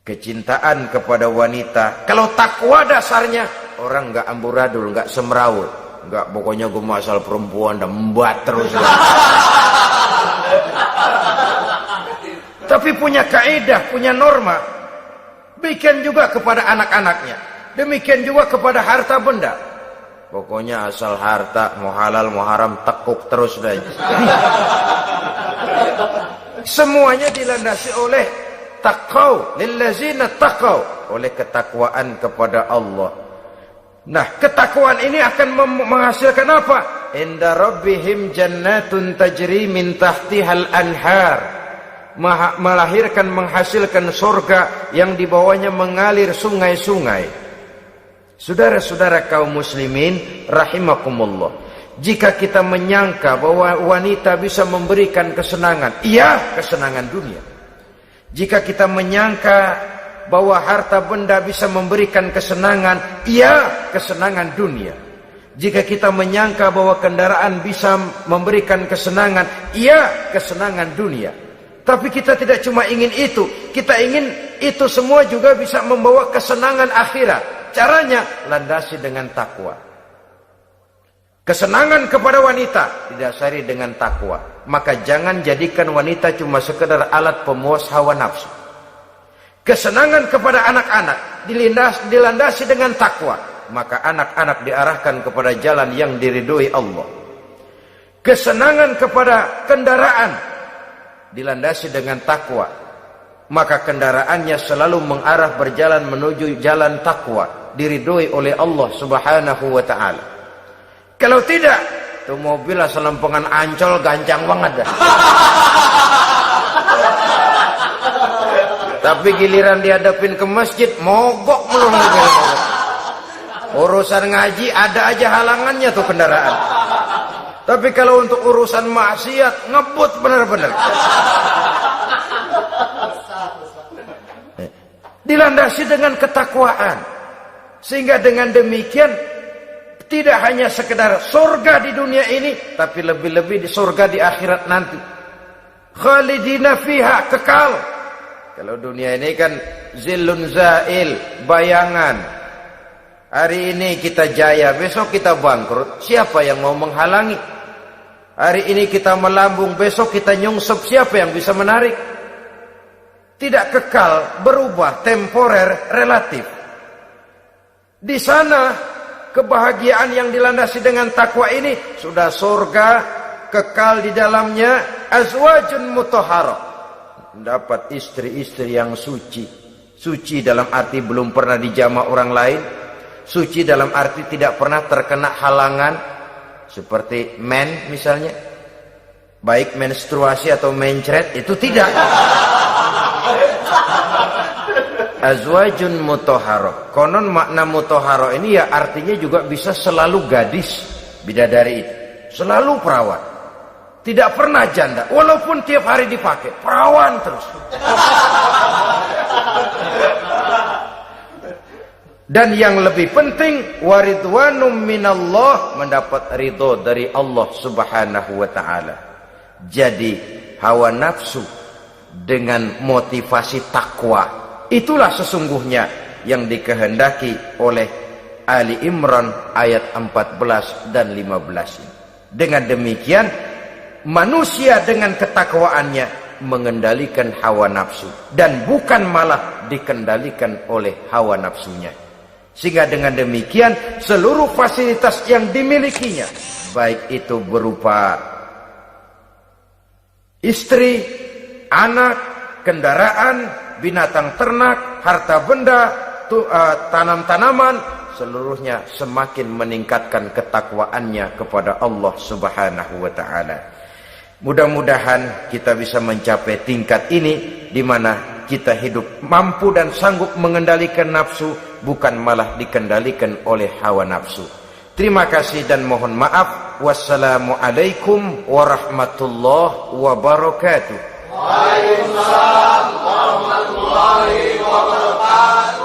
Kecintaan kepada wanita. Kalau takwa dasarnya, orang nggak amburadul, nggak semrawut, nggak pokoknya gue masal perempuan dan membuat terus. Tapi punya kaidah, punya norma. Demikian juga kepada anak-anaknya. Demikian juga kepada harta benda. Pokoknya asal harta, mau halal, mau haram, tekuk terus saja. Semuanya dilandasi oleh taqaw, lillazina taqaw, oleh ketakwaan kepada Allah. Nah, ketakwaan ini akan menghasilkan apa? Inda rabbihim jannatun tajri min tahtihal anhar. Melahirkan, menghasilkan surga yang di bawahnya mengalir sungai-sungai. Saudara-saudara kaum muslimin rahimakumullah, jika kita menyangka bahwa wanita bisa memberikan kesenangan, iya, kesenangan dunia. Jika kita menyangka bahwa harta benda bisa memberikan kesenangan, iya, kesenangan dunia. Jika kita menyangka bahwa kendaraan bisa memberikan kesenangan, iya, kesenangan dunia. Tapi kita tidak cuma ingin itu, kita ingin itu semua juga bisa membawa kesenangan akhirat. Caranya landasi dengan takwa. Kesenangan kepada wanita didasari dengan takwa. Maka jangan jadikan wanita cuma sekedar alat pemuas hawa nafsu. Kesenangan kepada anak-anak dilandasi dengan takwa. Maka anak-anak diarahkan kepada jalan yang diridhoi Allah. Kesenangan kepada kendaraan dilandasi dengan takwa. Maka kendaraannya selalu mengarah berjalan menuju jalan takwa, diridhoi oleh Allah Subhanahu wa ta'ala. Kalau tidak, tuh mobil asal lempengan Ancol gancang banget dah. Tapi giliran dihadapin ke masjid, mogok melulu. Urusan ngaji ada aja halangannya tuh kendaraan. Tapi kalau untuk urusan maksiat, ngebut benar-benar. Dilandasi dengan ketakwaan. Sehingga dengan demikian tidak hanya sekedar surga di dunia ini, tapi lebih-lebih di surga di akhirat nanti. Khalidina fiha, kekal. Kalau dunia ini kan zillun zail, bayangan. Hari ini kita jaya, besok kita bangkrut. Siapa yang mau menghalangi? Hari ini kita melambung, besok kita nyungsep. Siapa yang bisa menarik? Tidak kekal, berubah, temporer, relatif. Di sana kebahagiaan yang dilandasi dengan takwa ini sudah surga, kekal di dalamnya, azwajun mutahharah. Dapat istri-istri yang suci. Suci dalam arti belum pernah dijamah orang lain. Suci dalam arti tidak pernah terkena halangan. Seperti men misalnya. Baik menstruasi atau mencret, itu tidak. Azwajun mutahharah. Konon makna mutahharah ini ya artinya juga bisa selalu gadis, bidadari itu. Selalu perawan. Tidak pernah janda. Walaupun tiap hari dipakai, perawan terus. Dan yang lebih penting, waridwanum minallah, mendapat ridho dari Allah Subhanahu wa ta'ala. Jadi hawa nafsu dengan motivasi takwa, itulah sesungguhnya yang dikehendaki oleh Ali Imran ayat 14 dan 15 ini. Dengan demikian, manusia dengan ketakwaannya mengendalikan hawa nafsu dan bukan malah dikendalikan oleh hawa nafsunya. Sehingga dengan demikian seluruh fasilitas yang dimilikinya, baik itu berupa istri, anak, kendaraan, binatang ternak, harta benda, tanam-tanaman, seluruhnya semakin meningkatkan ketakwaannya kepada Allah Subhanahu wa ta'ala. Mudah-mudahan kita bisa mencapai tingkat ini, di mana kita hidup mampu dan sanggup mengendalikan nafsu, bukan malah dikendalikan oleh hawa nafsu. Terima kasih dan mohon maaf. Wassalamualaikum warahmatullahi wabarakatuh. Waalaikumsalam warahmatullahi wabarakatuh.